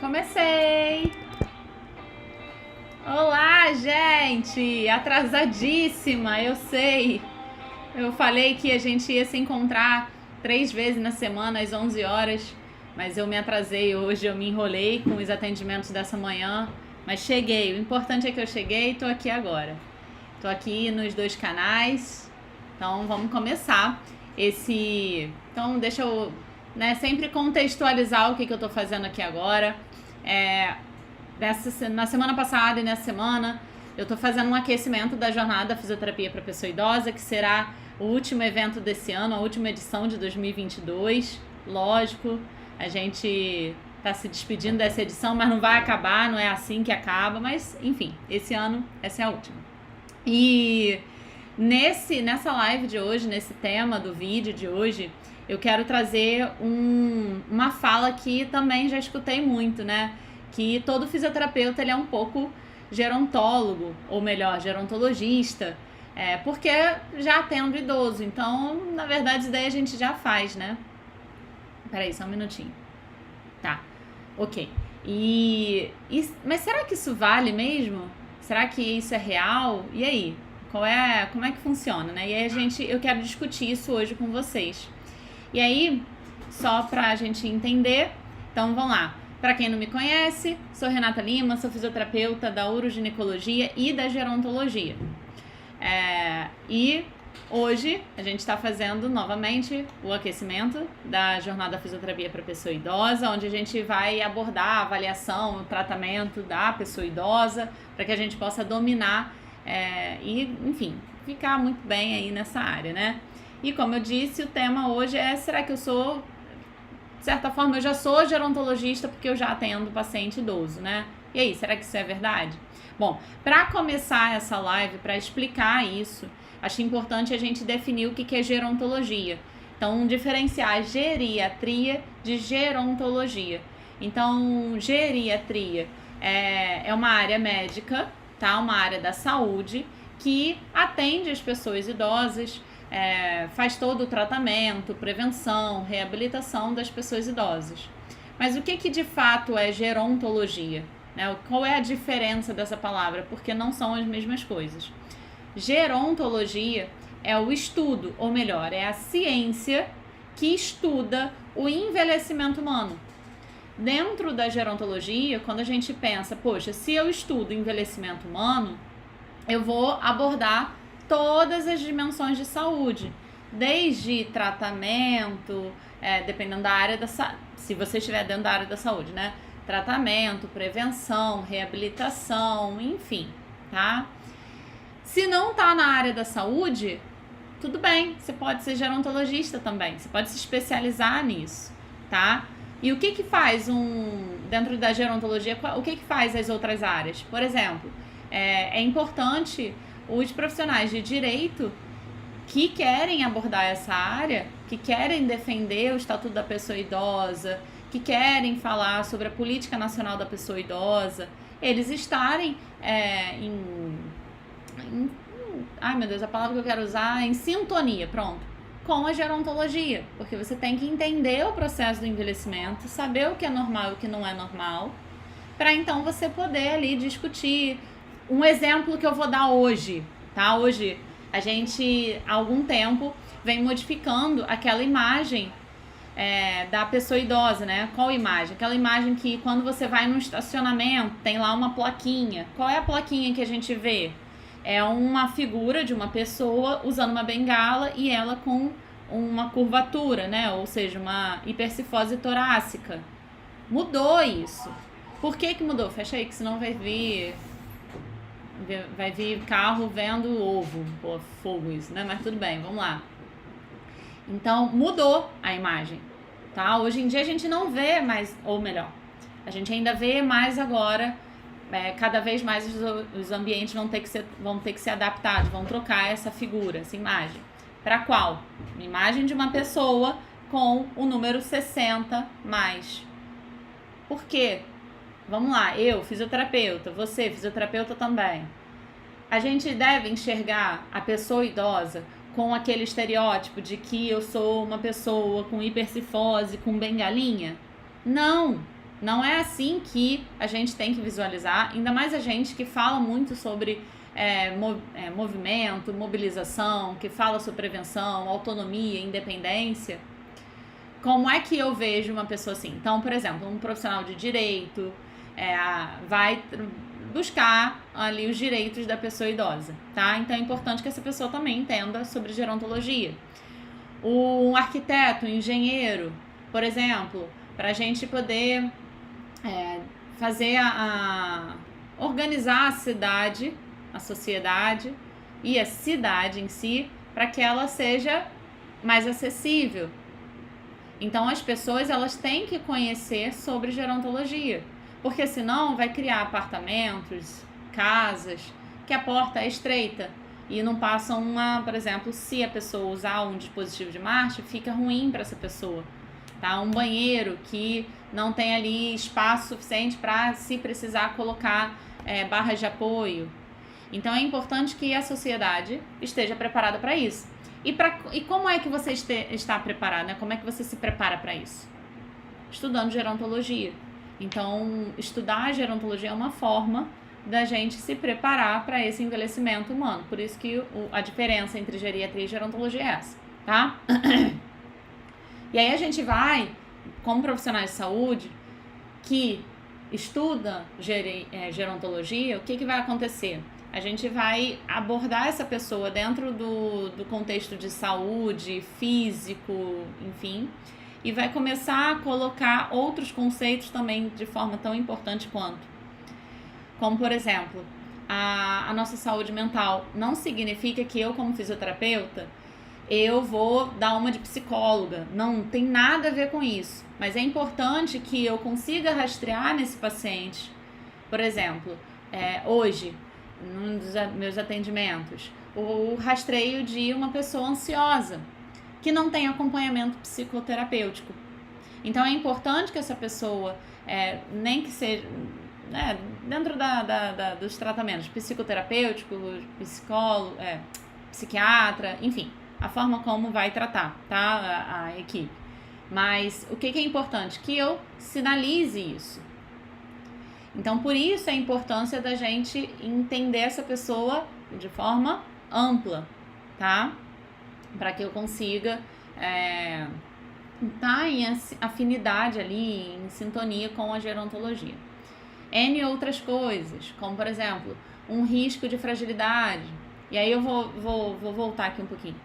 Comecei! Olá, gente! Atrasadíssima, eu sei. Eu falei que a gente ia se encontrar 3 vezes na semana às 11 horas, mas eu me atrasei hoje, eu me enrolei com os atendimentos dessa manhã, mas cheguei. O importante é que eu cheguei e tô aqui agora. Tô aqui nos 2 canais, então vamos começar esse... Então deixa eu sempre contextualizar o que eu tô fazendo aqui agora. Na semana passada e nessa semana eu tô fazendo um aquecimento da jornada Fisioterapia para Pessoa Idosa, que será o último evento desse ano, a última edição de 2022. Lógico, a gente tá se despedindo dessa edição, mas não vai acabar, não é assim que acaba, mas enfim, esse ano essa é a última. E nessa live de hoje, nesse tema do vídeo de hoje, eu quero trazer uma fala que também já escutei muito, né? Que todo fisioterapeuta ele é um pouco gerontólogo, ou melhor, gerontologista, porque já atendo idoso. Então, na verdade, isso daí a gente já faz, né? Peraí, só um minutinho. Tá, ok. Mas será que isso vale mesmo? Será que isso é real? E aí? Como é que funciona, né? E aí eu quero discutir isso hoje com vocês. E aí, só pra gente entender, então vamos lá. Para quem não me conhece, sou Renata Lima, sou fisioterapeuta da uroginecologia e da gerontologia. E hoje a gente está fazendo novamente o aquecimento da jornada Fisioterapia para Pessoa Idosa, onde a gente vai abordar a avaliação, o tratamento da pessoa idosa, para que a gente possa dominar e, enfim, ficar muito bem aí nessa área, né? E como eu disse, o tema hoje é: será que eu sou... De certa forma, eu já sou gerontologista porque eu já atendo paciente idoso, né? E aí, será que isso é verdade? Bom, para começar essa live, para explicar isso, acho importante a gente definir o que é gerontologia. Então, diferenciar geriatria de gerontologia. Então, geriatria é uma área médica, tá? Uma área da saúde que atende as pessoas idosas, faz todo o tratamento, prevenção, reabilitação das pessoas idosas. Mas o que de fato é gerontologia? Qual é a diferença dessa palavra? Porque não são as mesmas coisas. Gerontologia é o estudo, ou melhor, é a ciência que estuda o envelhecimento humano. Dentro da gerontologia, quando a gente pensa, poxa, se eu estudo envelhecimento humano, eu vou abordar todas as dimensões de saúde, desde tratamento, dependendo da área se você estiver dentro da área da saúde, né? Tratamento, prevenção, reabilitação, enfim, tá? Se não tá na área da saúde, tudo bem, você pode ser gerontologista também, você pode se especializar nisso, tá? E o que faz dentro da gerontologia, o que faz as outras áreas? Por exemplo, é importante os profissionais de direito que querem abordar essa área, que querem defender o Estatuto da Pessoa Idosa, que querem falar sobre a Política Nacional da Pessoa Idosa, eles estarem ai meu Deus, a palavra que eu quero usar é em sintonia, pronto, com a gerontologia, porque você tem que entender o processo do envelhecimento, saber o que é normal e o que não é normal, para então você poder ali discutir. Um exemplo que eu vou dar hoje, tá? Hoje a gente, há algum tempo, vem modificando aquela imagem da pessoa idosa, né? Qual imagem? Aquela imagem que quando você vai num estacionamento, tem lá uma plaquinha. Qual é a plaquinha que a gente vê? É uma figura de uma pessoa usando uma bengala e ela com uma curvatura, né? Ou seja, uma hipercifose torácica. Mudou isso. Por que mudou? Fecha aí, que senão vai vir carro vendo ovo. Pô, fogo isso, né? Mas tudo bem, vamos lá. Então, mudou a imagem, tá? Hoje em dia a gente não vê mais, ou melhor, a gente ainda vê mais agora, cada vez mais os ambientes vão ter que ser adaptados, vão trocar essa figura, essa imagem. Para qual? Uma imagem de uma pessoa com o número 60 mais. Por quê? Vamos lá, eu, fisioterapeuta, você, fisioterapeuta também. A gente deve enxergar a pessoa idosa com aquele estereótipo de que eu sou uma pessoa com hipercifose, com bengalinha? Não, Não é assim que a gente tem que visualizar, ainda mais a gente que fala muito sobre movimento, mobilização, que fala sobre prevenção, autonomia, independência. Como é que eu vejo uma pessoa assim? Então, por exemplo, um profissional de direito vai buscar ali os direitos da pessoa idosa, tá? Então é importante que essa pessoa também entenda sobre gerontologia. Um arquiteto, um engenheiro, por exemplo, para a gente poder fazer organizar a cidade, a sociedade e a cidade em si, para que ela seja mais acessível. Então as pessoas elas têm que conhecer sobre gerontologia, porque senão vai criar apartamentos, casas, que a porta é estreita e não passam por exemplo, se a pessoa usar um dispositivo de marcha, fica ruim para essa pessoa. Tá? Um banheiro que não tem ali espaço suficiente para, se precisar, colocar barras de apoio. Então é importante que a sociedade esteja preparada para isso. E como é que você está preparado, né? Como é que você se prepara para isso? Estudando gerontologia. Então, estudar a gerontologia é uma forma da gente se preparar para esse envelhecimento humano. Por isso que a diferença entre geriatria e gerontologia é essa, tá? E aí a gente vai, como profissionais de saúde, que estuda gerontologia, o que vai acontecer? A gente vai abordar essa pessoa dentro do contexto de saúde, físico, enfim, e vai começar a colocar outros conceitos também de forma tão importante quanto. Como, por exemplo, a nossa saúde mental. Não significa que eu, como fisioterapeuta, eu vou dar uma de psicóloga. Não tem nada a ver com isso. Mas é importante que eu consiga rastrear nesse paciente. Por exemplo, hoje, num dos meus atendimentos, o rastreio de uma pessoa ansiosa que não tem acompanhamento psicoterapêutico. Então é importante que essa pessoa, nem que seja dentro dos tratamentos psicoterapêuticos, psicólogo, psiquiatra, enfim, a forma como vai tratar, tá, a equipe. Mas o que é importante? Que eu sinalize isso. Então, por isso a importância da gente entender essa pessoa de forma ampla, tá? Para que eu consiga estar em afinidade ali, em sintonia com a gerontologia. N outras coisas, como por exemplo, um risco de fragilidade. E aí eu vou voltar aqui um pouquinho.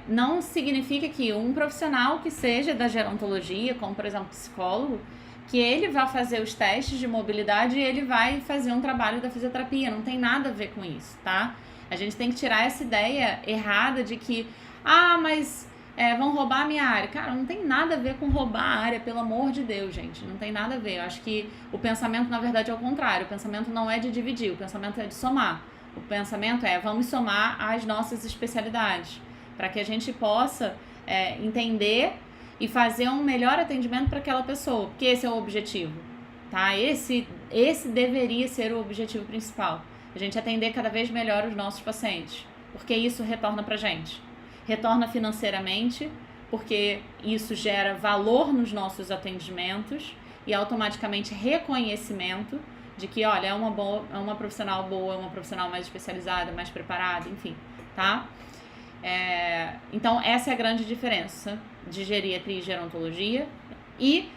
Não significa que um profissional que seja da gerontologia, como por exemplo psicólogo, que ele vai fazer os testes de mobilidade e ele vai fazer um trabalho da fisioterapia. Não tem nada a ver com isso, tá? A gente tem que tirar essa ideia errada de que, mas vão roubar a minha área. Cara, não tem nada a ver com roubar a área, pelo amor de Deus, gente. Não tem nada a ver. Eu acho que o pensamento, na verdade, é o contrário. O pensamento não é de dividir, o pensamento é de somar. O pensamento vamos somar as nossas especialidades, para que a gente possa entender e fazer um melhor atendimento para aquela pessoa, porque esse é o objetivo, tá? Esse deveria ser o objetivo principal, a gente atender cada vez melhor os nossos pacientes, porque isso retorna pra gente, retorna financeiramente, porque isso gera valor nos nossos atendimentos e automaticamente reconhecimento de que, olha, é uma profissional boa, é uma profissional mais especializada, mais preparada, enfim, tá? Então, essa é a grande diferença de geriatria e gerontologia. E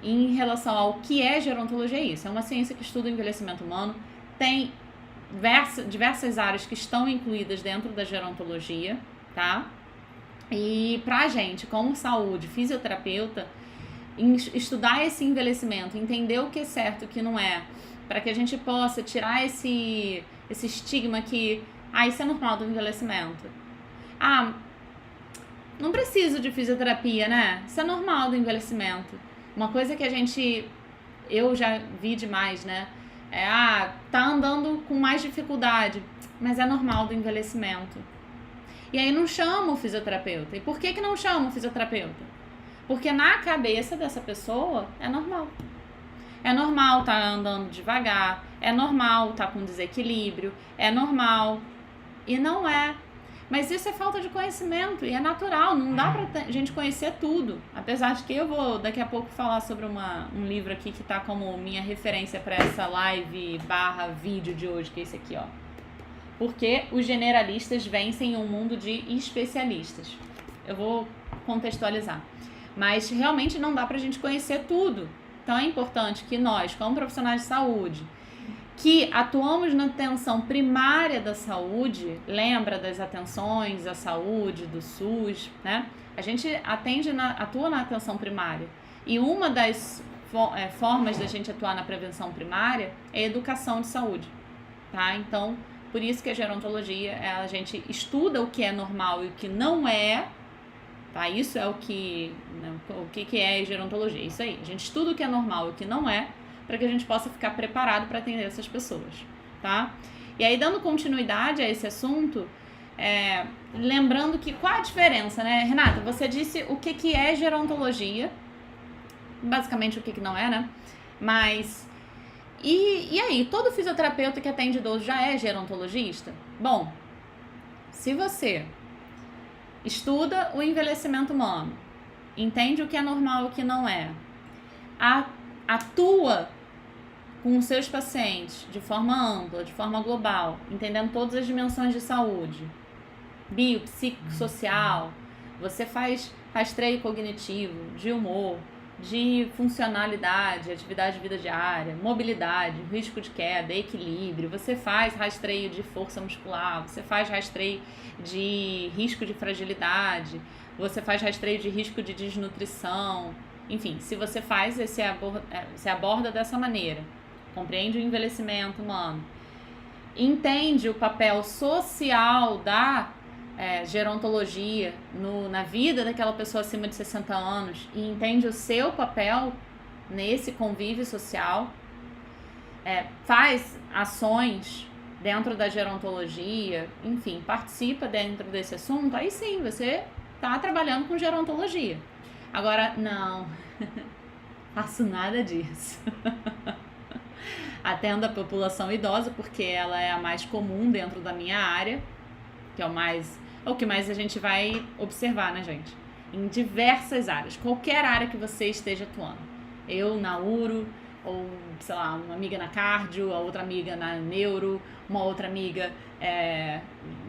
em relação ao que é gerontologia, é isso. É uma ciência que estuda o envelhecimento humano. Tem diversas áreas que estão incluídas dentro da gerontologia, tá? E pra gente, como saúde, fisioterapeuta, estudar esse envelhecimento, entender o que é certo e o que não é, para que a gente possa tirar esse estigma que, isso é normal do envelhecimento. Não preciso de fisioterapia, né? Isso é normal do envelhecimento. Uma coisa que eu já vi demais, né? Tá andando com mais dificuldade, mas é normal do envelhecimento. E aí não chama o fisioterapeuta. E por que não chama o fisioterapeuta? Porque na cabeça dessa pessoa é normal. É normal tá andando devagar, é normal tá com desequilíbrio, é normal. E não é. Mas isso é falta de conhecimento e é natural, não dá pra gente conhecer tudo. Apesar de que eu vou daqui a pouco falar sobre um livro aqui que tá como minha referência para essa live / vídeo de hoje, que é esse aqui, ó. Porque os generalistas vencem um mundo de especialistas. Eu vou contextualizar. Mas realmente não dá pra gente conhecer tudo. Então é importante que nós, como profissionais de saúde, que atuamos na atenção primária da saúde, lembra das atenções à saúde, do SUS, né? A gente atua na atenção primária. E uma das formas da gente atuar na prevenção primária é a educação de saúde, tá? Então, por isso que a gerontologia, a gente estuda o que é normal e o que não é, tá? Isso é o que é gerontologia, isso aí. A gente estuda o que é normal e o que não é, para que a gente possa ficar preparado para atender essas pessoas, tá? E aí, dando continuidade a esse assunto, lembrando que qual a diferença, né? Renata, você disse o que é gerontologia, basicamente o que não é, né? Mas, e aí, todo fisioterapeuta que atende idoso já é gerontologista? Bom, se você estuda o envelhecimento humano, entende o que é normal e o que não é, atua com os seus pacientes de forma ampla, de forma global, entendendo todas as dimensões de saúde, biopsicossocial, você faz rastreio cognitivo, de humor, de funcionalidade, atividade de vida diária, mobilidade, risco de queda, equilíbrio, você faz rastreio de força muscular, você faz rastreio de risco de fragilidade, você faz rastreio de risco de desnutrição. Enfim, se você faz, você aborda dessa maneira, compreende o envelhecimento humano, entende o papel social da gerontologia na vida daquela pessoa acima de 60 anos e entende o seu papel nesse convívio social, faz ações dentro da gerontologia, enfim, participa dentro desse assunto, aí sim, você está trabalhando com gerontologia. Agora, não, faço nada disso. Atendo a população idosa porque ela é a mais comum dentro da minha área, que é o que mais a gente vai observar, né, gente? Em diversas áreas, qualquer área que você esteja atuando. Eu na uro, ou, sei lá, uma amiga na cardio, a outra amiga na neuro, uma outra amiga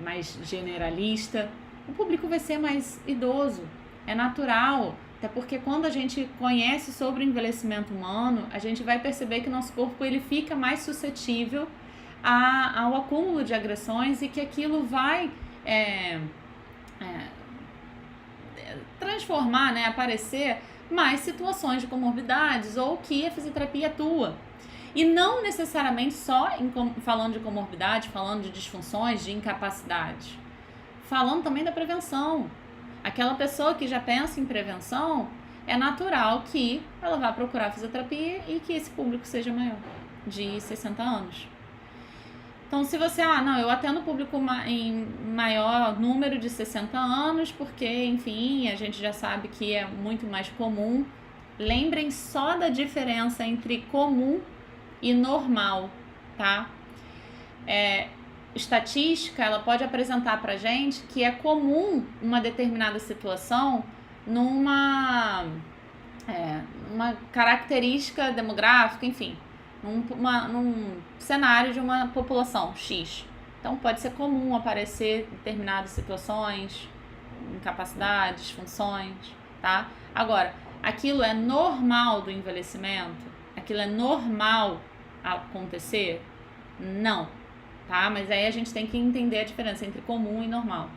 mais generalista. O público vai ser mais idoso, é natural. Até porque quando a gente conhece sobre o envelhecimento humano, a gente vai perceber que o nosso corpo ele fica mais suscetível ao acúmulo de agressões e que aquilo vai transformar, né, aparecer mais situações de comorbidades ou que a fisioterapia atua. E não necessariamente só falando de comorbidade, falando de disfunções, de incapacidade. Falando também da prevenção. Aquela pessoa que já pensa em prevenção, é natural que ela vá procurar fisioterapia e que esse público seja maior, de 60 anos. Então, se você, eu atendo o público em maior número de 60 anos, porque, enfim, a gente já sabe que é muito mais comum. Lembrem só da diferença entre comum e normal, tá? Estatística, ela pode apresentar pra gente que é comum uma determinada situação numa característica demográfica, enfim, num cenário de uma população X. Então, pode ser comum aparecer determinadas situações, incapacidades, funções, tá? Agora, aquilo é normal do envelhecimento? Aquilo é normal acontecer? Não. Tá? Mas aí a gente tem que entender a diferença entre comum e normal.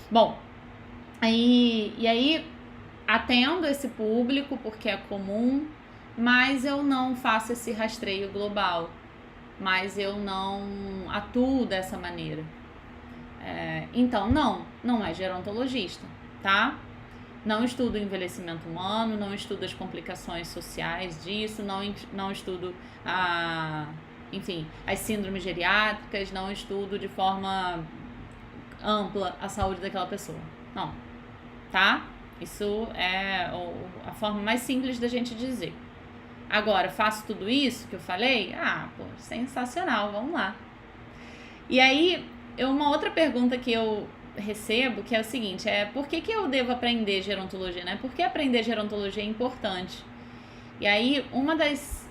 Bom, e aí atendo esse público porque é comum, mas eu não faço esse rastreio global, mas eu não atuo dessa maneira. Então, não é gerontologista, tá? Não estudo o envelhecimento humano, não estudo as complicações sociais disso, não estudo as síndromes geriátricas, não estudo de forma ampla a saúde daquela pessoa. Não, tá? Isso é a forma mais simples da gente dizer. Agora, faço tudo isso que eu falei? sensacional, vamos lá. E aí, uma outra pergunta que eu recebo, que é o seguinte, por que eu devo aprender gerontologia, né? Por que aprender gerontologia é importante? E aí, uma das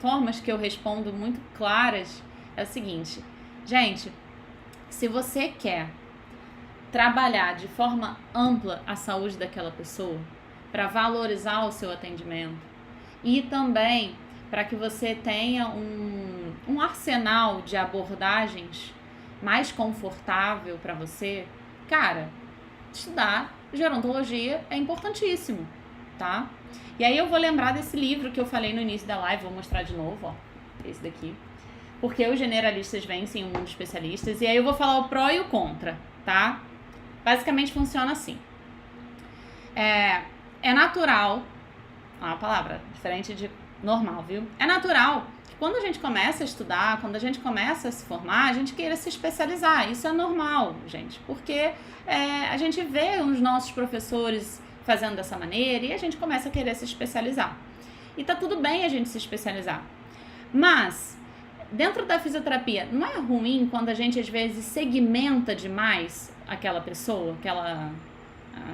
formas que eu respondo muito claras é o seguinte, gente, se você quer trabalhar de forma ampla a saúde daquela pessoa, para valorizar o seu atendimento e também para que você tenha um arsenal de abordagens mais confortável para você, cara, estudar gerontologia é importantíssimo, tá? E aí eu vou lembrar desse livro que eu falei no início da live, vou mostrar de novo, ó, esse daqui. Porque os generalistas vencem o mundo dos especialistas, e aí eu vou falar o pró e o contra, tá? Basicamente funciona assim. É natural, uma palavra diferente de normal, viu? É natural que quando a gente começa a estudar, quando a gente começa a se formar, a gente queira se especializar. Isso é normal, gente, porque a gente vê os nossos professores fazendo dessa maneira e a gente começa a querer se especializar. E tá tudo bem a gente se especializar. Mas, dentro da fisioterapia, não é ruim quando a gente às vezes segmenta demais aquela pessoa,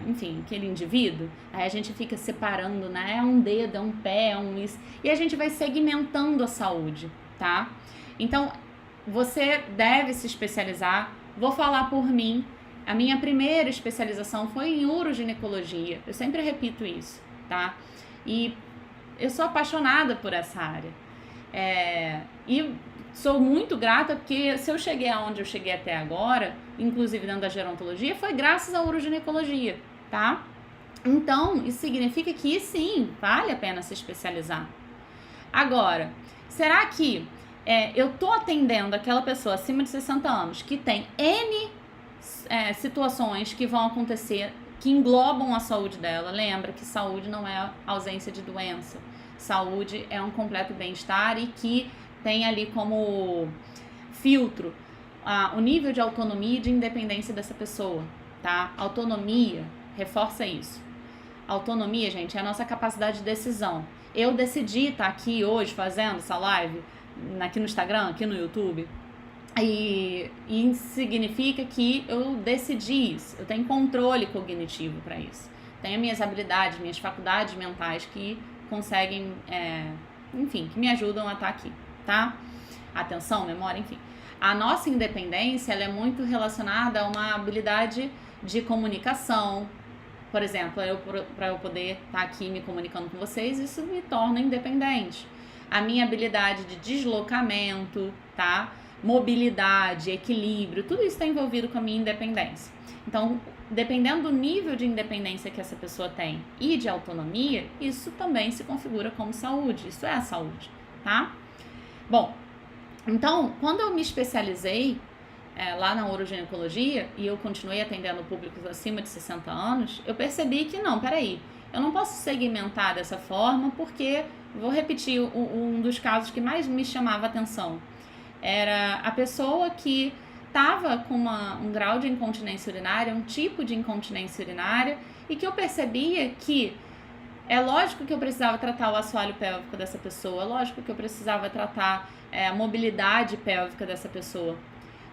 enfim, aquele indivíduo? Aí a gente fica separando, né? É um dedo, é um pé, é um isso. E a gente vai segmentando a saúde, tá? Então, você deve se especializar. Vou falar por mim. A minha primeira especialização foi em uroginecologia. Eu sempre repito isso, tá? E eu sou apaixonada por essa área. E sou muito grata porque se eu cheguei aonde eu cheguei até agora, inclusive dentro da gerontologia, foi graças à uroginecologia, tá? Então, isso significa que sim, vale a pena se especializar. Agora, será que eu tô atendendo aquela pessoa acima de 60 anos que tem N situações que vão acontecer, que englobam a saúde dela? Lembra que saúde não é ausência de doença. Saúde é um completo bem-estar e que tem ali como filtro o nível de autonomia e de independência dessa pessoa, tá? Autonomia, reforça isso. Autonomia, gente, é a nossa capacidade de decisão. Eu decidi estar aqui hoje fazendo essa live, aqui no Instagram, aqui no YouTube, e significa que eu decidi isso. Eu tenho controle cognitivo para isso. Tenho minhas habilidades, minhas faculdades mentais que conseguem, enfim, que me ajudam a estar aqui, tá? Atenção, memória, enfim. A nossa independência, ela é muito relacionada a uma habilidade de comunicação. Por exemplo, para eu poder estar aqui me comunicando com vocês, isso me torna independente. A minha habilidade de deslocamento, tá? Mobilidade, equilíbrio, tudo isso está envolvido com a minha independência. Então, dependendo do nível de independência que essa pessoa tem e de autonomia, isso também se configura como saúde. Isso é a saúde, tá? Bom, então, quando eu me especializei lá na uroginecologia e eu continuei atendendo públicos acima de 60 anos, eu percebi que não, peraí, eu não posso segmentar dessa forma porque, vou repetir, um dos casos que mais me chamava a atenção era a pessoa que estava com um grau de incontinência urinária, um tipo de incontinência urinária, e que eu percebia que é lógico que eu precisava tratar o assoalho pélvico dessa pessoa, é lógico que eu precisava tratar a mobilidade pélvica dessa pessoa,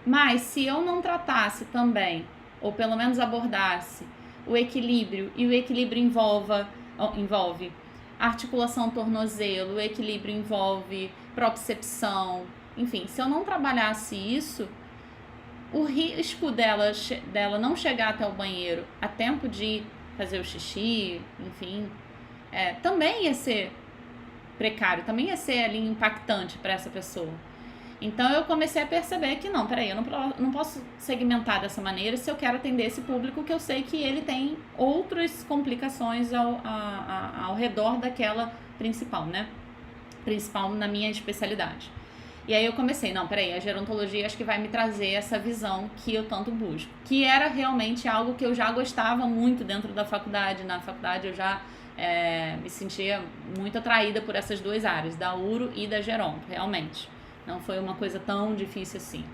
mas se eu não tratasse também, ou pelo menos abordasse o equilíbrio, e o equilíbrio envolve articulação tornozelo, o equilíbrio envolve propriocepção, enfim, se eu não trabalhasse isso, o risco dela não chegar até o banheiro a tempo de fazer o xixi, enfim, também ia ser precário, também ia ser ali impactante para essa pessoa. Então eu comecei a perceber que não, peraí, eu não posso segmentar dessa maneira se eu quero atender esse público que eu sei que ele tem outras complicações ao redor daquela principal, né? Principal na minha especialidade. E aí eu comecei, não, peraí, a gerontologia acho que vai me trazer essa visão que eu tanto busco. Que era realmente algo que eu já gostava muito dentro da faculdade. Na faculdade eu já me sentia muito atraída por essas duas áreas, da uro e da geronto, realmente. Não foi uma coisa tão difícil assim.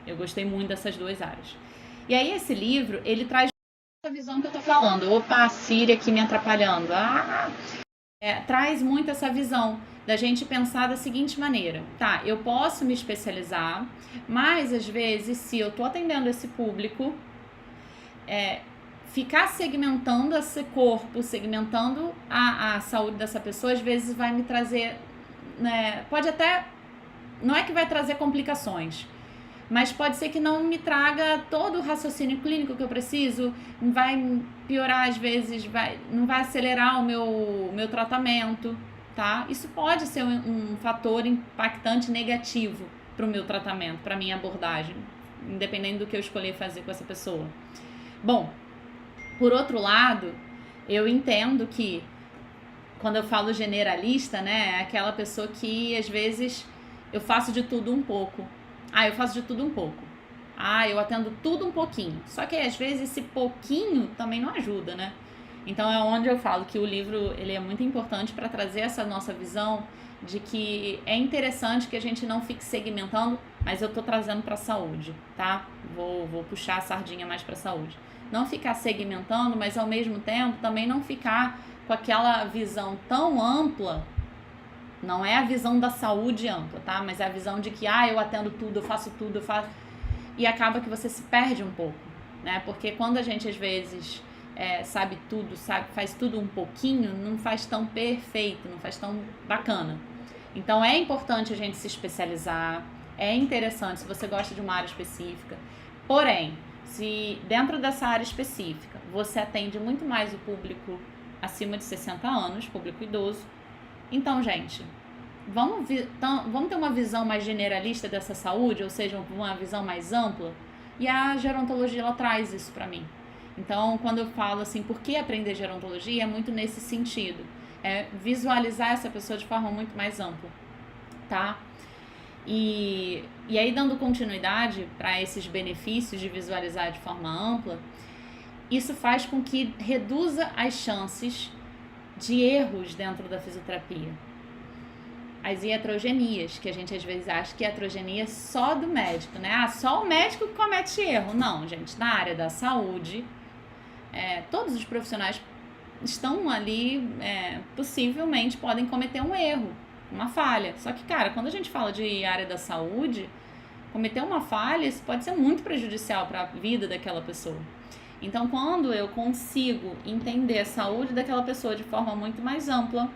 Eu gostei muito dessas duas áreas. E aí esse livro, ele traz essa visão que eu tô falando. Opa, a Síria aqui me atrapalhando. traz muito essa visão da gente pensar da seguinte maneira: tá, eu posso me especializar, mas às vezes, se eu tô atendendo esse público, ficar segmentando esse corpo, segmentando a saúde dessa pessoa, às vezes vai me trazer, né, pode até, não é que vai trazer complicações, mas pode ser que não me traga todo o raciocínio clínico que eu preciso, vai piorar às vezes, não vai acelerar o meu tratamento, tá? Isso pode ser um fator impactante negativo para o meu tratamento, para a minha abordagem, independente do que eu escolher fazer com essa pessoa. Bom, por outro lado, eu entendo que quando eu falo generalista, né, é aquela pessoa que às vezes eu faço de tudo um pouco. Eu faço de tudo um pouco. Eu atendo tudo um pouquinho. Só que às vezes esse pouquinho também não ajuda, né? Então é onde eu falo que o livro ele é muito importante para trazer essa nossa visão de que é interessante que a gente não fique segmentando, mas eu tô trazendo para a saúde, tá? Vou puxar a sardinha mais para a saúde. Não ficar segmentando, mas ao mesmo tempo também não ficar com aquela visão tão ampla. Não é a visão da saúde ampla, tá? Mas é a visão de que, eu atendo tudo, eu faço tudo, E acaba que você se perde um pouco, né? Porque quando a gente, às vezes, sabe tudo, faz tudo um pouquinho, não faz tão perfeito, não faz tão bacana. Então, é importante a gente se especializar, é interessante se você gosta de uma área específica. Porém, se dentro dessa área específica, você atende muito mais o público acima de 60 anos, público idoso, então, gente, vamos ter uma visão mais generalista dessa saúde, ou seja, uma visão mais ampla, e a gerontologia ela traz isso para mim. Então, quando eu falo assim, por que aprender gerontologia, é muito nesse sentido, visualizar essa pessoa de forma muito mais ampla, tá? E aí, dando continuidade para esses benefícios de visualizar de forma ampla, isso faz com que reduza as chances de erros dentro da fisioterapia. As iatrogenias, que a gente às vezes acha que a iatrogenia é só do médico, né? Só o médico que comete erro. Não, gente, na área da saúde, todos os profissionais estão ali, possivelmente podem cometer um erro, uma falha. Só que, cara, quando a gente fala de área da saúde, cometer uma falha, isso pode ser muito prejudicial para a vida daquela pessoa. Então, quando eu consigo entender a saúde daquela pessoa de forma muito mais ampla,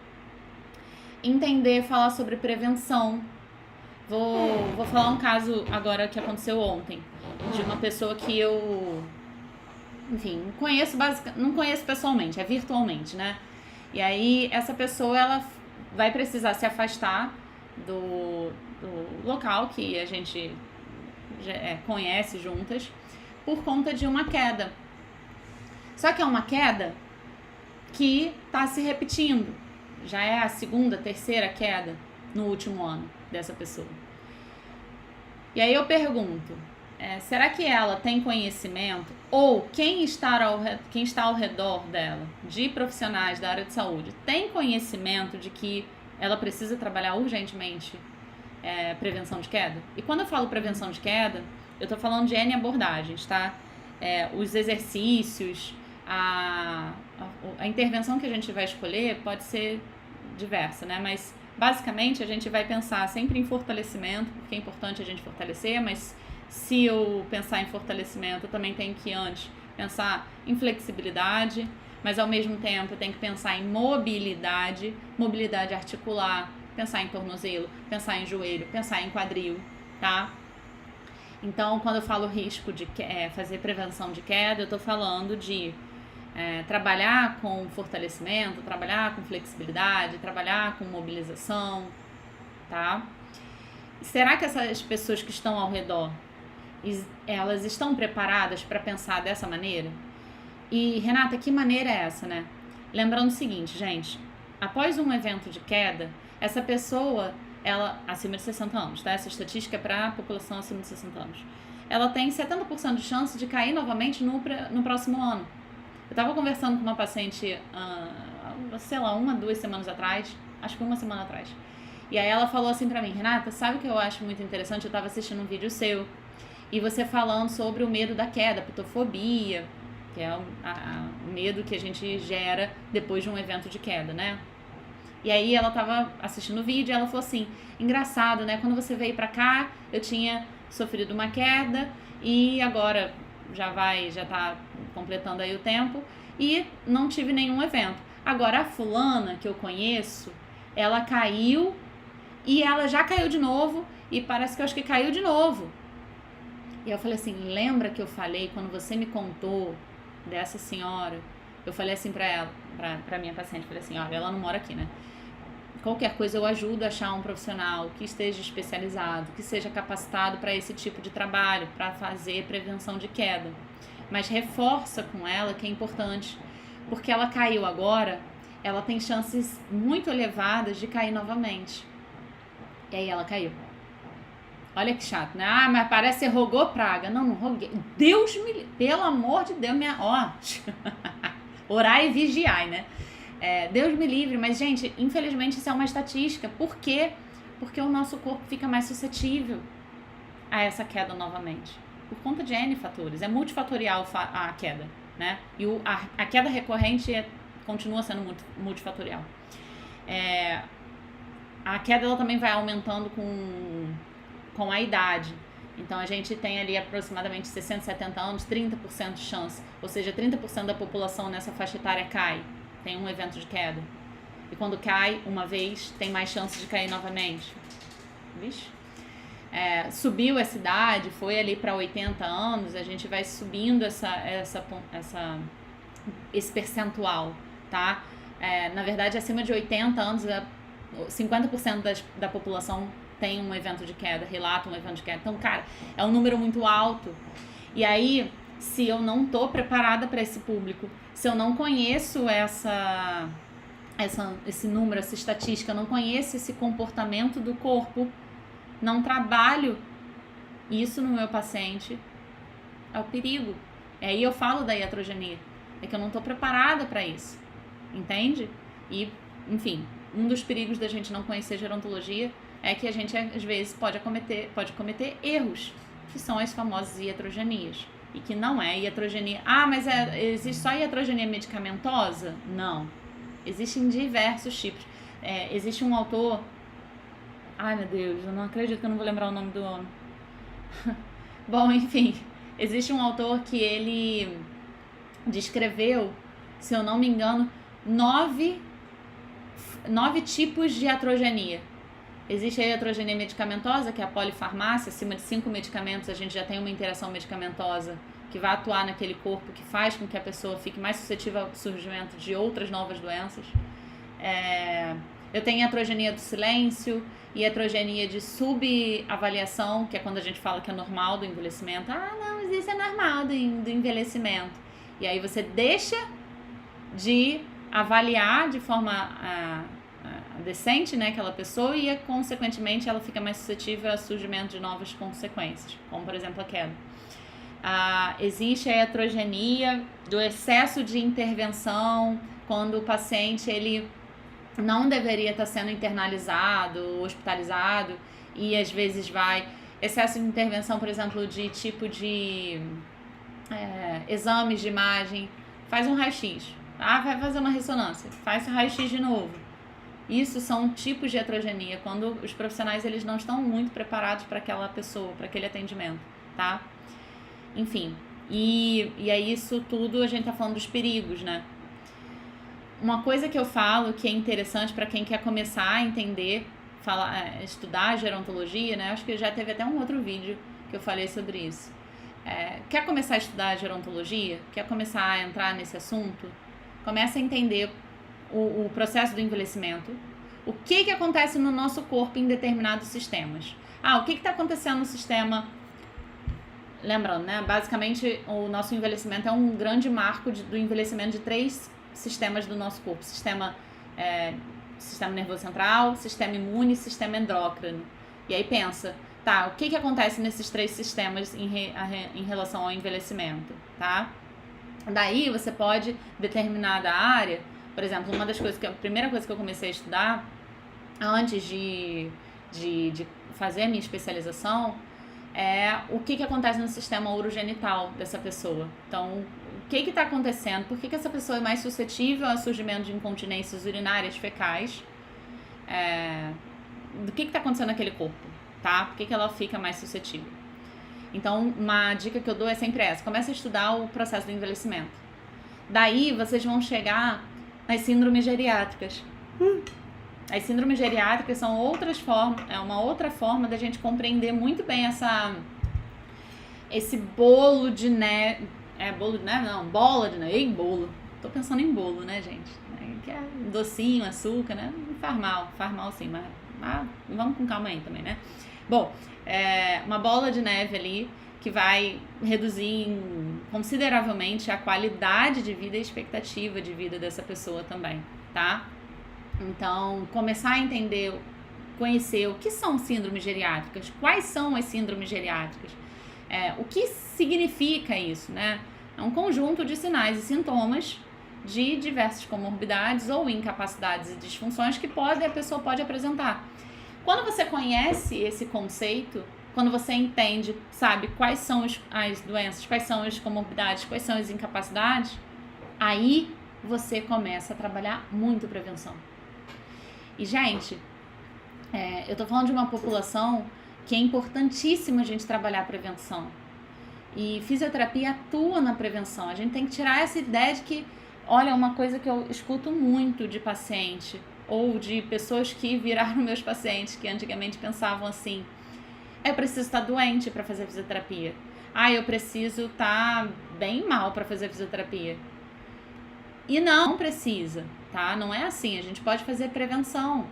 falar sobre prevenção. Vou falar um caso agora que aconteceu ontem, de uma pessoa que eu, enfim, não conheço pessoalmente, virtualmente, né? E aí, essa pessoa, ela vai precisar se afastar do local que a gente conhece juntas, por conta de uma queda. Só que é uma queda que está se repetindo. Já é a segunda, terceira queda no último ano dessa pessoa. E aí eu pergunto, será que ela tem conhecimento? Ou quem está ao redor dela, de profissionais da área de saúde, tem conhecimento de que ela precisa trabalhar urgentemente prevenção de queda? E quando eu falo prevenção de queda, eu estou falando de N abordagens, tá? Os exercícios, a intervenção que a gente vai escolher pode ser diversa, né? Mas basicamente a gente vai pensar sempre em fortalecimento, porque é importante a gente fortalecer, mas se eu pensar em fortalecimento, eu também tenho que antes pensar em flexibilidade, mas ao mesmo tempo eu tenho que pensar em mobilidade articular, pensar em tornozelo, pensar em joelho, pensar em quadril, tá? Então, quando eu falo risco de fazer prevenção de queda, eu estou falando de trabalhar com fortalecimento, trabalhar com flexibilidade, trabalhar com mobilização, tá? Será que essas pessoas que estão ao redor, elas estão preparadas para pensar dessa maneira? E, Renata, que maneira é essa, né? Lembrando o seguinte, gente, após um evento de queda, essa pessoa, ela, acima de 60 anos, tá? Essa estatística é para a população acima de 60 anos. Ela tem 70% de chance de cair novamente no próximo ano. Eu tava conversando com uma paciente, sei lá, 2 semanas atrás, acho que 1 semana atrás. E aí ela falou assim pra mim, Renata, sabe o que eu acho muito interessante? Eu tava assistindo um vídeo seu, e você falando sobre o medo da queda, pitofobia, que é o medo que a gente gera depois de um evento de queda, né? E aí ela tava assistindo o vídeo e ela falou assim, engraçado, né? Quando você veio pra cá, eu tinha sofrido uma queda e agora já tá completando aí o tempo e não tive nenhum evento. Agora a fulana que eu conheço, ela caiu e ela já caiu de novo e parece que eu acho que caiu de novo. E eu falei assim, lembra que eu falei quando você me contou dessa senhora? Eu falei assim pra ela, pra minha paciente, falei assim, olha, ela não mora aqui, né? Qualquer coisa eu ajudo a achar um profissional que esteja especializado, que seja capacitado para esse tipo de trabalho, para fazer prevenção de queda. Mas reforça com ela que é importante, porque ela caiu agora, ela tem chances muito elevadas de cair novamente. E aí ela caiu. Olha que chato, né? Ah, mas parece que você rogou praga. Não roguei. Deus me... Pelo amor de Deus, minha... Ó, orar e vigiar, né? Deus me livre, mas gente, infelizmente isso é uma estatística. Por quê? Porque o nosso corpo fica mais suscetível a essa queda novamente. Por conta de N fatores. É multifatorial a queda, né? E a queda recorrente continua sendo multifatorial. A queda ela também vai aumentando com a idade. Então a gente tem ali aproximadamente 60, 70 anos, 30% de chance. Ou seja, 30% da população nessa faixa etária cai. Tem um evento de queda. E quando cai uma vez, tem mais chance de cair novamente. Vixe. Subiu essa idade, foi ali para 80 anos, a gente vai subindo esse percentual, tá? Na verdade, acima de 80 anos, 50% da população tem um evento de queda, relata um evento de queda. Então, cara, é um número muito alto. E aí, se eu não tô preparada para esse público, se eu não conheço esse número, essa estatística, eu não conheço esse comportamento do corpo, não trabalho isso no meu paciente, é o perigo. Aí eu falo da iatrogenia, é que eu não tô preparada para isso, entende? E, enfim, um dos perigos da gente não conhecer gerontologia é que a gente, às vezes, pode cometer erros, que são as famosas iatrogenias. E que não é iatrogenia. Ah, mas existe só iatrogenia medicamentosa? Não. Existem diversos tipos. Existe um autor... Ai, meu Deus, eu não acredito que eu não vou lembrar o nome do homem. Bom, enfim. Existe um autor que ele descreveu, se eu não me engano, 9 tipos de iatrogenia. Existe a iatrogenia medicamentosa, que é a polifarmácia, acima de 5 medicamentos a gente já tem uma interação medicamentosa que vai atuar naquele corpo, que faz com que a pessoa fique mais suscetível ao surgimento de outras novas doenças. Eu tenho iatrogenia do silêncio, iatrogenia de subavaliação, que é quando a gente fala que é normal do envelhecimento. Ah, não, mas isso é normal do envelhecimento. E aí você deixa de avaliar de forma decente, né, aquela pessoa e, consequentemente, ela fica mais suscetível ao surgimento de novas consequências, como, por exemplo, a queda. Existe a iatrogenia do excesso de intervenção, quando o paciente ele não deveria estar sendo internalizado, hospitalizado, e às vezes excesso de intervenção, por exemplo, de tipo de exames de imagem, faz um raio-x, vai fazer uma ressonância, faz o raio-x de novo. Isso são tipos de iatrogenia, quando os profissionais eles não estão muito preparados para aquela pessoa, para aquele atendimento, tá? Enfim, e aí isso tudo a gente tá falando dos perigos, né? Uma coisa que eu falo que é interessante para quem quer começar a entender, estudar gerontologia, né? Acho que já teve até um outro vídeo que eu falei sobre isso. Quer começar a estudar gerontologia? Quer começar a entrar nesse assunto? Começa a entender o processo do envelhecimento, o que acontece no nosso corpo em determinados sistemas. O que está acontecendo no sistema? Lembrando, né? Basicamente, o nosso envelhecimento é um grande marco do envelhecimento de 3 sistemas do nosso corpo. Sistema nervoso central, sistema imune e sistema endócrino. E aí pensa, o que acontece nesses 3 sistemas em relação ao envelhecimento, tá? Daí você pode, determinada área, por exemplo, a primeira coisa que eu comecei a estudar, antes de fazer a minha especialização, é o que acontece no sistema urogenital dessa pessoa. Então, o que está acontecendo? Por que essa pessoa é mais suscetível ao surgimento de incontinências urinárias fecais do que está acontecendo naquele corpo, tá? Por que ela fica mais suscetível? Então, uma dica que eu dou é sempre essa: comece a estudar o processo do envelhecimento. Daí, vocês vão chegar nas síndromes geriátricas. As síndromes geriátricas são uma outra forma da gente compreender muito bem esse bolo de neve. Bolo de neve? Não, bola de neve. Ei, bolo. Tô pensando em bolo, né, gente? Que é docinho, açúcar, né? Não faz mal sim, mas vamos com calma aí também, né? Bom, uma bola de neve ali que vai reduzir consideravelmente a qualidade de vida e a expectativa de vida dessa pessoa também, tá? Então, começar a entender, conhecer o que são síndromes geriátricas, quais são as síndromes geriátricas, o que significa isso, né? É um conjunto de sinais e sintomas de diversas comorbidades ou incapacidades e disfunções que a pessoa pode apresentar. Quando você conhece esse conceito, quando você entende, sabe, quais são as doenças, quais são as comorbidades, quais são as incapacidades, aí você começa a trabalhar muito prevenção. E, gente, eu tô falando de uma população que é importantíssimo a gente trabalhar a prevenção. E fisioterapia atua na prevenção. A gente tem que tirar essa ideia de que, olha, uma coisa que eu escuto muito de paciente, ou de pessoas que viraram meus pacientes, que antigamente pensavam assim: eu preciso estar doente para fazer fisioterapia. Eu preciso estar bem mal para fazer fisioterapia. E não precisa, tá? Não é assim. A gente pode fazer prevenção.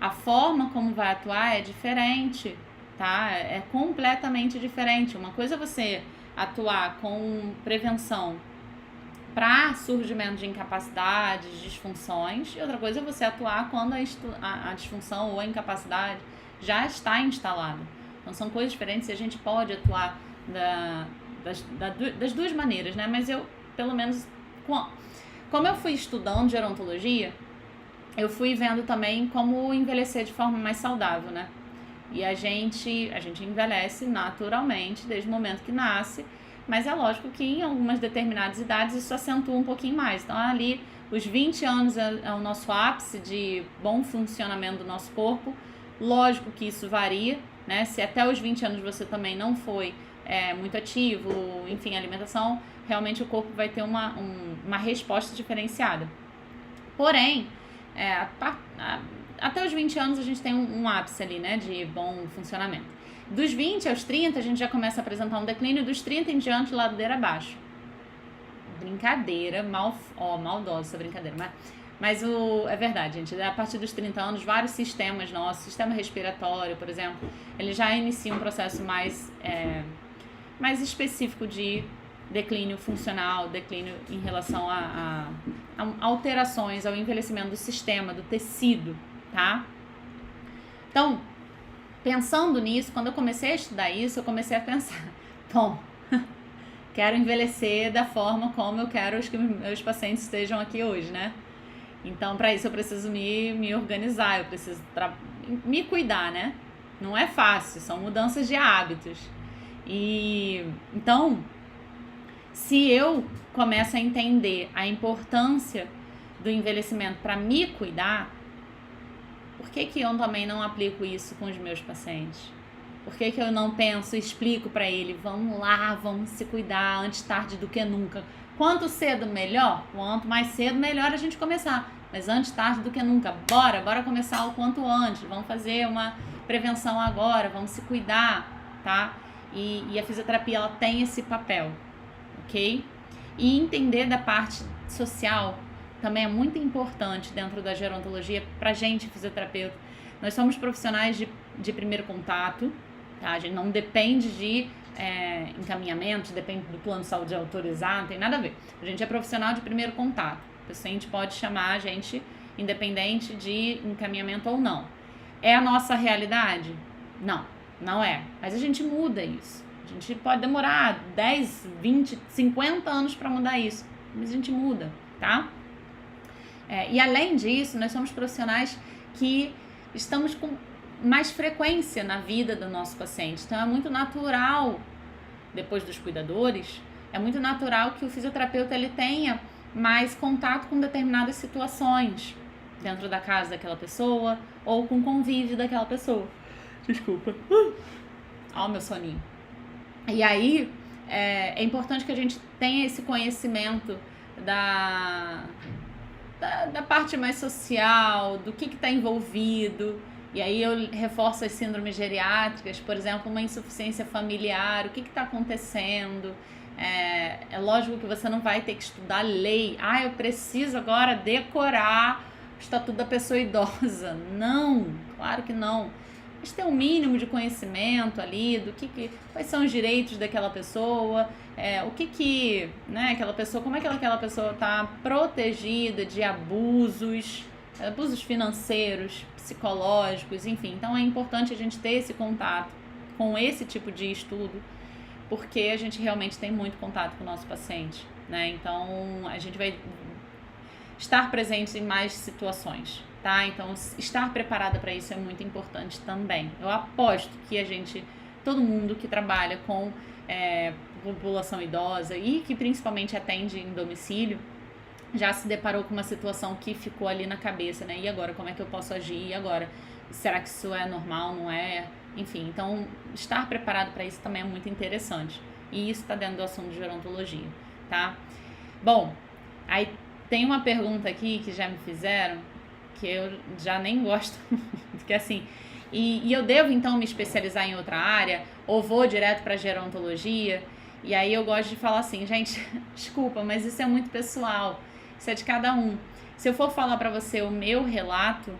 A forma como vai atuar é diferente, tá? É completamente diferente. Uma coisa é você atuar com prevenção para surgimento de incapacidades, disfunções, e outra coisa é você atuar quando a disfunção ou a incapacidade já está instalada. Então são coisas diferentes e a gente pode atuar das duas maneiras, né? Mas eu, pelo menos, como eu fui estudando gerontologia, eu fui vendo também como envelhecer de forma mais saudável, né? E a gente envelhece naturalmente desde o momento que nasce, mas é lógico que em algumas determinadas idades isso acentua um pouquinho mais. Então ali, os 20 anos é o nosso ápice de bom funcionamento do nosso corpo. Lógico que isso varia, né? Se até os 20 anos você também não foi muito ativo, enfim, alimentação, realmente o corpo vai ter uma resposta diferenciada. Porém, até os 20 anos a gente tem um ápice ali, né, de bom funcionamento. Dos 20 aos 30 a gente já começa a apresentar um declínio, dos 30 em diante, ladeira abaixo. Brincadeira, maldosa essa brincadeira, mas é verdade, gente. A partir dos 30 anos, vários sistemas nossos, sistema respiratório, por exemplo, ele já inicia um processo mais específico de declínio funcional, declínio em relação a alterações, ao envelhecimento do sistema, do tecido, tá? Então, pensando nisso, quando eu comecei a estudar isso, eu comecei a pensar, bom, quero envelhecer da forma como eu quero que meus pacientes estejam aqui hoje, né? Então, para isso eu preciso me organizar, eu preciso me cuidar, né? Não é fácil, são mudanças de hábitos. E então, se eu começo a entender a importância do envelhecimento para me cuidar, por que eu também não aplico isso com os meus pacientes? Por que eu não penso e explico para ele, vamos lá, vamos se cuidar antes tarde do que nunca? Quanto cedo melhor? Quanto mais cedo melhor a gente começar. Mas antes tarde do que nunca. Bora começar o quanto antes. Vamos fazer uma prevenção agora, vamos se cuidar, tá? E a fisioterapia, ela tem esse papel, ok? E entender da parte social também é muito importante dentro da gerontologia pra gente, fisioterapeuta. Nós somos profissionais de primeiro contato, tá? A gente não depende de encaminhamento, depende do plano de saúde autorizar, não tem nada a ver. A gente é profissional de primeiro contato. O paciente pode chamar a gente independente de encaminhamento ou não. É a nossa realidade? Não é. Mas a gente muda isso. A gente pode demorar 10, 20, 50 anos para mudar isso. Mas a gente muda, tá? E além disso, nós somos profissionais que estamos com mais frequência na vida do nosso paciente. Então, é muito natural, depois dos cuidadores, é muito natural que o fisioterapeuta ele tenha mais contato com determinadas situações, dentro da casa daquela pessoa ou com o convívio daquela pessoa. Desculpa. Ó, meu soninho. E aí, é importante que a gente tenha esse conhecimento da parte mais social, do que está envolvido. E aí eu reforço as síndromes geriátricas, por exemplo, uma insuficiência familiar, o que está acontecendo. É lógico que você não vai ter que estudar lei. Eu preciso agora decorar o Estatuto da Pessoa Idosa. Não, claro que não. Mas ter um mínimo de conhecimento ali do quais são os direitos daquela pessoa, né, aquela pessoa, como é que aquela pessoa está protegida de abusos financeiros, psicológicos, enfim. Então é importante a gente ter esse contato com esse tipo de estudo, porque a gente realmente tem muito contato com o nosso paciente, né? Então a gente vai estar presente em mais situações, tá? Então estar preparada para isso é muito importante também. Eu aposto que todo mundo que trabalha com população idosa e que principalmente atende em domicílio, já se deparou com uma situação que ficou ali na cabeça, né? E agora, como é que eu posso agir? E agora, será que isso é normal, não é? Enfim, então, estar preparado para isso também é muito interessante. E isso está dentro do assunto de gerontologia, tá? Bom, aí tem uma pergunta aqui que já me fizeram, que eu já nem gosto, porque assim... E eu devo, então, me especializar em outra área? Ou vou direto para gerontologia? E aí eu gosto de falar assim, gente, desculpa, mas isso é muito pessoal. Isso é de cada um. Se eu for falar pra você o meu relato,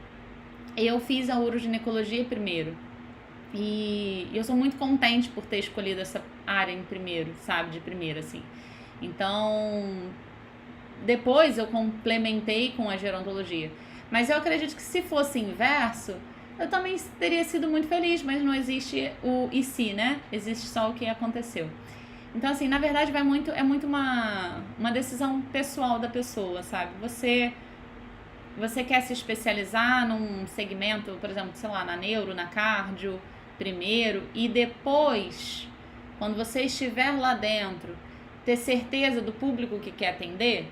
eu fiz a uroginecologia primeiro. E eu sou muito contente por ter escolhido essa área em primeiro, sabe? De primeira, assim. Então, depois eu complementei com a gerontologia. Mas eu acredito que se fosse inverso, eu também teria sido muito feliz, mas não existe o e se, né? Existe só o que aconteceu. Então, assim, na verdade é muito uma decisão pessoal da pessoa, sabe? Você quer se especializar num segmento, por exemplo, sei lá, na neuro, na cardio, primeiro, e depois, quando você estiver lá dentro, ter certeza do público que quer atender?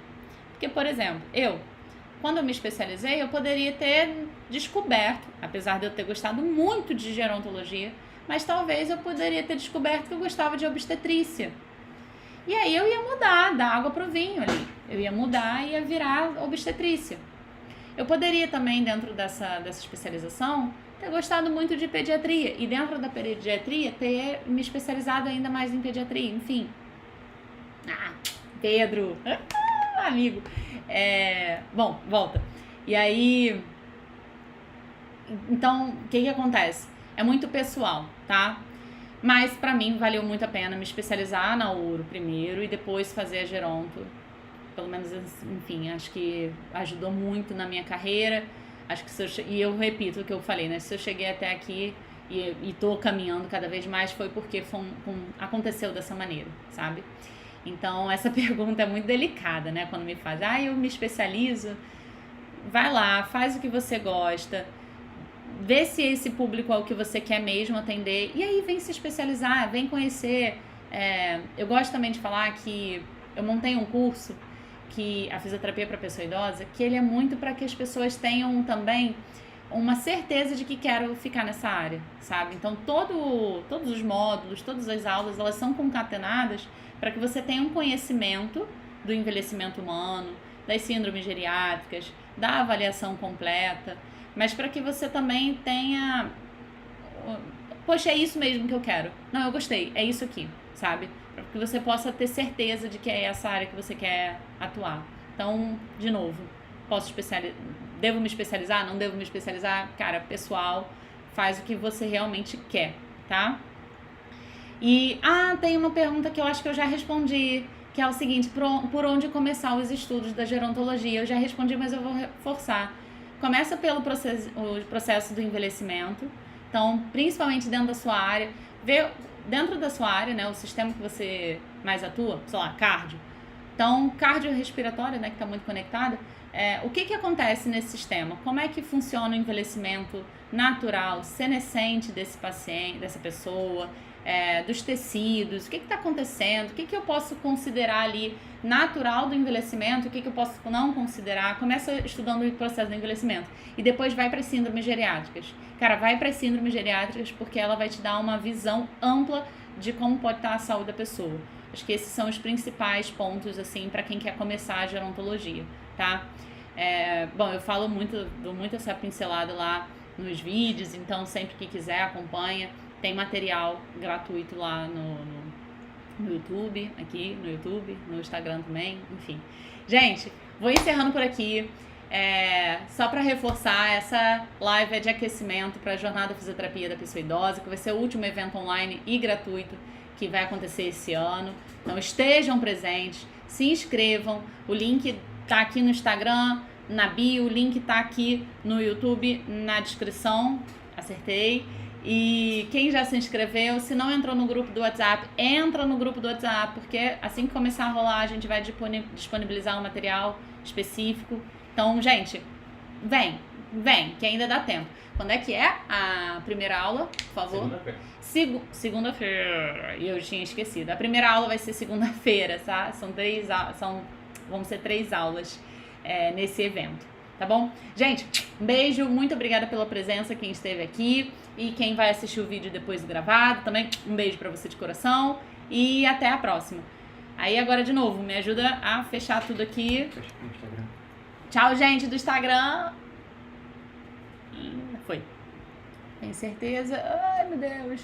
Porque, por exemplo, quando eu me especializei, eu poderia ter descoberto, apesar de eu ter gostado muito de gerontologia, mas talvez eu poderia ter descoberto que eu gostava de obstetrícia. E aí eu ia mudar da água pro vinho ali. Eu ia mudar e ia virar obstetrícia. Eu poderia também, dentro dessa especialização, ter gostado muito de pediatria. E dentro da pediatria, ter me especializado ainda mais em pediatria. Enfim. Pedro! Amigo! Bom, volta. E aí... Então, o que acontece? É muito pessoal, tá? Mas pra mim valeu muito a pena me especializar na uro primeiro e depois fazer a geronto. Pelo menos, enfim, acho que ajudou muito na minha carreira. Acho que e eu repito o que eu falei, né? Se eu cheguei até aqui e tô caminhando cada vez mais, foi porque aconteceu dessa maneira, sabe? Então, essa pergunta é muito delicada, né? Quando me faz, eu me especializo. Vai lá, faz o que você gosta. Vê se esse público é o que você quer mesmo atender. E aí vem se especializar, vem conhecer. Eu gosto também de falar que eu montei um curso, que a fisioterapia para pessoa idosa, que ele é muito para que as pessoas tenham também uma certeza de que quero ficar nessa área, sabe? Então todos os módulos, todas as aulas, elas são concatenadas para que você tenha um conhecimento do envelhecimento humano, das síndromes geriátricas, da avaliação completa, mas para que você também tenha... Poxa, é isso mesmo que eu quero. Não, eu gostei, é isso aqui, sabe? Para que você possa ter certeza de que é essa área que você quer atuar. Então, de novo, devo me especializar? Não devo me especializar? Cara, pessoal, faz o que você realmente quer, tá? E, tem uma pergunta que eu acho que eu já respondi, que é o seguinte, por onde começar os estudos da gerontologia? Eu já respondi, mas eu vou reforçar. Começa pelo processo do envelhecimento, então, principalmente dentro da sua área, vê dentro da sua área, né, o sistema que você mais atua, sei lá, cardio. Então, cardiorrespiratório, né, que está muito conectado, o que acontece nesse sistema? Como é que funciona o envelhecimento natural, senescente desse paciente, dessa pessoa? dos tecidos, o que está acontecendo, o que eu posso considerar ali natural do envelhecimento, o que eu posso não considerar. Começa estudando o processo do envelhecimento e depois vai para as síndromes geriátricas. Cara, vai para as síndromes geriátricas porque ela vai te dar uma visão ampla de como pode estar a saúde da pessoa. Acho que esses são os principais pontos, assim, para quem quer começar a gerontologia, tá? Bom, eu falo muito, dou muito essa pincelada lá nos vídeos, então sempre que quiser acompanha. Tem material gratuito lá no YouTube, aqui no YouTube, no Instagram também, enfim. Gente, vou encerrando por aqui. Só para reforçar, essa live é de aquecimento para a Jornada Fisioterapia da Pessoa Idosa, que vai ser o último evento online e gratuito que vai acontecer esse ano. Então estejam presentes, se inscrevam, o link tá aqui no Instagram, na bio, o link tá aqui no YouTube, na descrição, acertei. E quem já se inscreveu, se não entrou no grupo do WhatsApp, entra no grupo do WhatsApp, porque assim que começar a rolar, a gente vai disponibilizar um material específico. Então, gente, vem, que ainda dá tempo. Quando é que é a primeira aula, por favor? Segunda-feira. Eu tinha esquecido. A primeira aula vai ser segunda-feira, tá? Vão ser 3 aulas nesse evento, tá bom? Gente, um beijo, muito obrigada pela presença, quem esteve aqui e quem vai assistir o vídeo depois do gravado também. Um beijo pra você de coração e até a próxima. Aí agora de novo, me ajuda a fechar tudo aqui. Tchau, gente do Instagram. Foi. Tem certeza? Ai, meu Deus.